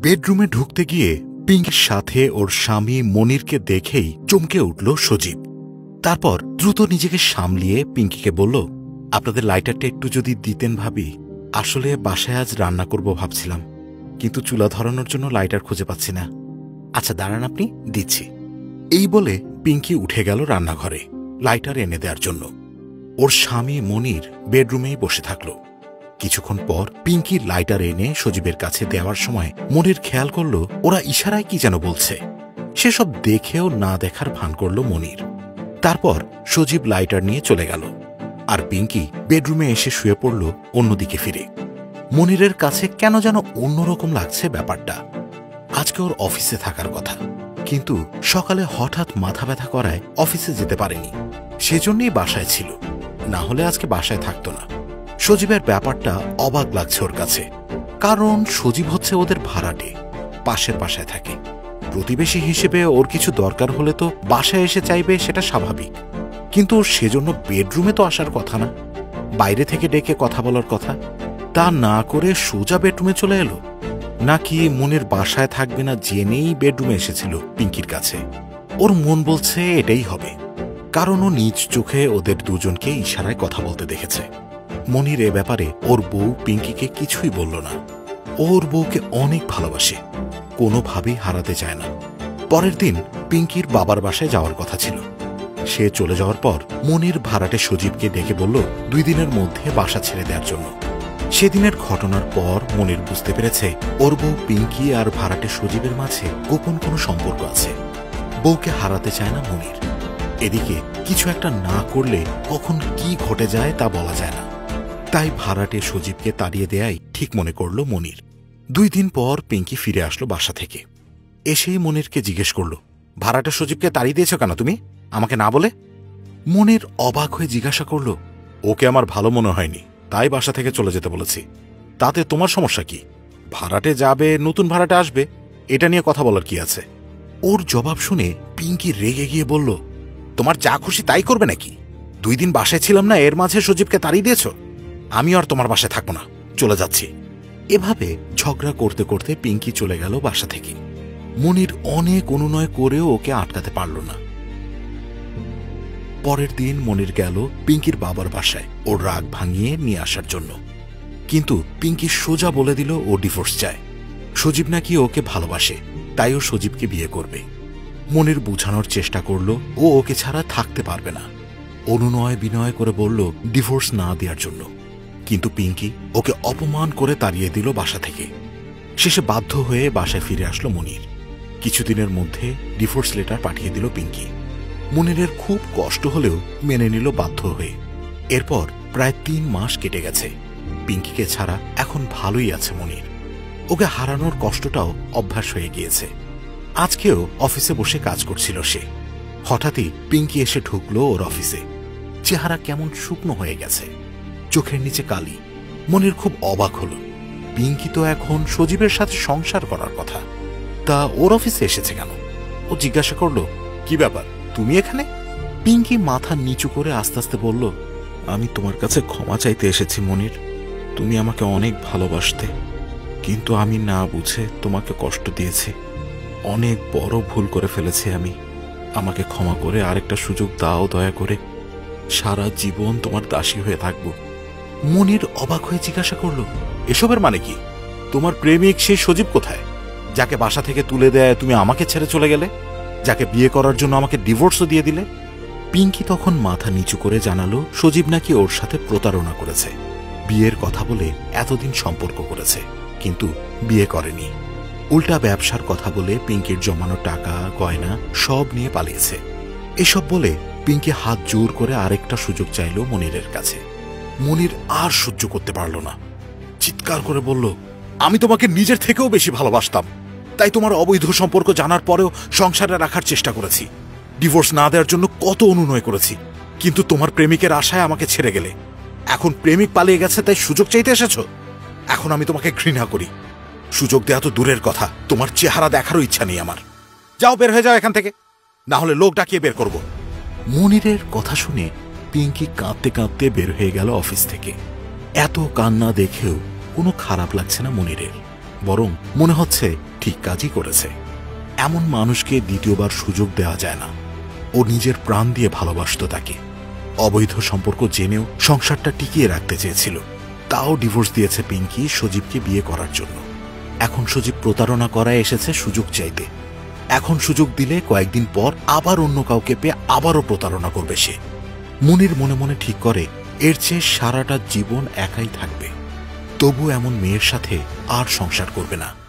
বেডরুমে ঢুকতে গিয়ে পিঙ্কির সাথে ওর স্বামী মনিরকে দেখেই চমকে উঠল সজীব। তারপর দ্রুত নিজেকে সামলিয়ে পিঙ্কিকে বলল, আপনাদের লাইটারটা একটু যদি দিতেন ভাবি, আসলে বাসায় আজ রান্না করব ভাবছিলাম, কিন্তু চুলা ধরানোর জন্য লাইটার খুঁজে পাচ্ছি না। আচ্ছা দাঁড়ান, আপনি দিচ্ছি। এই বলে পিঙ্কি উঠে গেল রান্নাঘরে লাইটার এনে দেওয়ার জন্য। ওর স্বামী মনির বেডরুমেই বসে থাকল। কিছুক্ষণ পর পিঙ্কি লাইটার এনে সজীবের কাছে দেওয়ার সময় মনির খেয়াল করল ওরা ইশারায় কি যেন বলছে। সেসব দেখেও না দেখার ভান করল মনির। তারপর সজীব লাইটার নিয়ে চলে গেল, আর পিঙ্কি বেডরুমে এসে শুয়ে পড়ল অন্যদিকে ফিরে। মনিরের কাছে কেন যেন অন্যরকম লাগছে ব্যাপারটা। আজকে ওর অফিসে থাকার কথা, কিন্তু সকালে হঠাৎ মাথা ব্যথা করায় অফিসে যেতে পারেনি, সেজন্যই বাসায় ছিল, না হলে আজকে বাসায় থাকত না। সজীবের ব্যাপারটা অবাক লাগছে ওর কাছে, কারণ সজীব হচ্ছে ওদের ভাড়াটে, পাশের বাসায় থাকে। প্রতিবেশী হিসেবে ওর কিছু দরকার হলে তো বাসায় এসে চাইবে, সেটা স্বাভাবিক, কিন্তু সেজন্য বেডরুমে তো আসার কথা না, বাইরে থেকে ডেকে কথা বলার কথা। তা না করে সোজা বেডরুমে চলে এলো, নাকি মনের বাসায় থাকবে না জেনেই বেডরুমে এসেছিল পিঙ্কির কাছে। ওর মন বলছে এটাই হবে, কারণ ও নিজ চোখে ওদের দুজনকে ইশারায় কথা বলতে দেখেছে। মনির এ ব্যাপারে ওর বউ পিঙ্কিকে কিছুই বলল না। ওর বউকে অনেক ভালোবাসে, কোনোভাবেই হারাতে চায় না। পরের দিন পিঙ্কির বাবার বাসায় যাওয়ার কথা ছিল। সে চলে যাওয়ার পর মনির ভাড়াটে সজীবকে ডেকে বলল 2 দিনের মধ্যে বাসা ছেড়ে দেওয়ার জন্য। সেদিনের ঘটনার পর মনির বুঝতে পেরেছে ওর বউ পিঙ্কি আর ভাড়াটে সজীবের মাঝে গোপন কোনো সম্পর্ক আছে। বউকে হারাতে চায় না মনির। এদিকে কিছু একটা না করলে কখন কি ঘটে যায় তা বলা যায় না। তাই ভাড়াটে সজীবকে তাড়িয়ে দেয়াই ঠিক মনে করল মনির। 2 দিন পর পিঙ্কি ফিরে আসলো বাসা থেকে। এসেই মনিরকে জিজ্ঞেস করল, ভাড়াটে সজীবকে তাড়িয়ে দিয়েছ কেন তুমি, আমাকে না বলে? মনির অবাক হয়ে জিজ্ঞাসা করল, ওকে আমার ভালো মনে হয়নি, তাই বাসা থেকে চলে যেতে বলেছি। তাতে তোমার সমস্যা কি? ভাড়াটে যাবে, নতুন ভাড়াটে আসবে, এটা নিয়ে কথা বলার কি আছে? ওর জবাব শুনে পিঙ্কি রেগে গিয়ে বলল, তোমার যা খুশি তাই করবে নাকি? 2 দিন বাসায় ছিলাম না, এর মাঝে সজীবকে তাড়িয়ে দিয়েছ? আমি আর তোমার বাসায় থাকবো না, চলে যাচ্ছি। এভাবে ঝগড়া করতে করতে পিঙ্কি চলে গেল বাসা থেকে। মনির অনেক অনুনয় করেও ওকে আটকাতে পারল না। পরের দিন মনির গেল পিঙ্কির বাবার বাসায় ওর রাগ ভাঙিয়ে নিয়ে আসার জন্য, কিন্তু পিঙ্কি সোজা বলে দিল ও ডিভোর্স চায়। সজীব নাকি ওকে ভালোবাসে, তাই ও সজীবকে বিয়ে করবে। মনির বুঝানোর চেষ্টা করল ও ওকে ছাড়া থাকতে পারবে না, অনুনয় বিনয় করে বলল ডিভোর্স না দেওয়ার জন্য, কিন্তু পিঙ্কি ওকে অপমান করে তাড়িয়ে দিল বাসা থেকে। শেষে বাধ্য হয়ে বাসায় ফিরে আসলো মনির। কিছুদিনের মধ্যে ডিভোর্স লেটার পাঠিয়ে দিল পিঙ্কি। মনিরের খুব কষ্ট হলেও মেনে নিল বাধ্য হয়ে। এরপর প্রায় 3 মাস কেটে গেছে। পিঙ্কিকে ছাড়া এখন ভালোই আছে মনির। ওকে হারানোর কষ্টটাও অভ্যাস হয়ে গিয়েছে। আজকেও অফিসে বসে কাজ করছিল সে। হঠাৎই পিঙ্কি এসে ঢুকলো ওর অফিসে। চেহারা কেমন শুকনো হয়ে গেছে, চোখের নিচে কালি। মনির খুব অবাক হল, পিঙ্কি তো এখন সজীবের সাথে সংসার করার কথা, তা ওর অফিসে এসেছে কেন? ও জিজ্ঞাসা করল, কি ব্যাপার, তুমি এখানে? পিঙ্কি মাথা নিচু করে আস্তে আস্তে বলল, আমি তোমার কাছে ক্ষমা চাইতে এসেছি মনির। তুমি আমাকে অনেক ভালোবাসতে, কিন্তু আমি না বুঝে তোমাকে কষ্ট দিয়েছি। অনেক বড় ভুল করে ফেলেছি আমি। আমাকে ক্ষমা করে আরেকটা সুযোগ দাও দয়া করে। সারা জীবন তোমার দাসী হয়ে থাকব। মনির অবাক হয়ে জিজ্ঞাসা করল, এসবের মানে কি? তোমার প্রেমিক সেই সজীব কোথায়, যাকে বাসা থেকে তুলে দেয় তুমি আমাকে ছেড়ে চলে গেলে, যাকে বিয়ে করার জন্য আমাকে ডিভোর্সও দিয়ে দিলে? পিঙ্কি তখন মাথা নিচু করে জানালো সজীব নাকি ওর সাথে প্রতারণা করেছে। বিয়ের কথা বলে এতদিন সম্পর্ক করেছে, কিন্তু বিয়ে করেনি। উল্টা ব্যবসার কথা বলে পিঙ্কির জমানো টাকা গয়না সব নিয়ে পালিয়েছে। এসব বলে পিঙ্কি হাত জোর করে আরেকটা সুযোগ চাইল মনিরের কাছে। মনির আর সহ্য করতে পারল না, চিৎকার করে বলল, আমি তোমাকে নিজের থেকেও বেশি ভালোবাসতাম, তাই তোমার অবৈধ সম্পর্ক জানার পরেও সংসারে রাখার চেষ্টা করেছি। ডিভোর্স না দেওয়ার জন্য কত অনুনয় করেছি, কিন্তু তোমার প্রেমিকের আশায় আমাকে ছেড়ে গেলে। এখন প্রেমিক পালিয়ে গেছে তাই সুযোগ চাইতে এসেছ? এখন আমি তোমাকে ঘৃণা করি। সুযোগ দেয়া তো দূরের কথা, তোমার চেহারা দেখারও ইচ্ছা নেই আমার। যাও, বের হয়ে যাও এখান থেকে, না হলে লোক ডাকিয়ে বের করব। মনিরের কথা শুনে পিঙ্কি কাঁদতে কাঁদতে বের হয়ে গেল অফিস থেকে। এত কান্না দেখেও কোনো খারাপ লাগছে না মনিরের, বরং মনে হচ্ছে ঠিক কাজই করেছে। এমন মানুষকে দ্বিতীয়বার সুযোগ দেওয়া যায় না। ও নিজের প্রাণ দিয়ে ভালোবাসত তাকে। অবৈধ সম্পর্ক জেনেও সংসারটা টিকিয়ে রাখতে চেয়েছিল। তাও ডিভোর্স দিয়েছে পিঙ্কি সজীবকে বিয়ে করার জন্য। এখন সজীব প্রতারণা করায় এসেছে সুযোগ চাইতে। এখন সুযোগ দিলে কয়েকদিন পর আবার অন্য কাউকে পেয়ে আবারও প্রতারণা করবে সে। মনির মনে মনে ঠিক করে এর চেয়ে সারাটা জীবন একাই থাকবে। তবু এমন মেয়ের সাথে আর সংসার করবে না।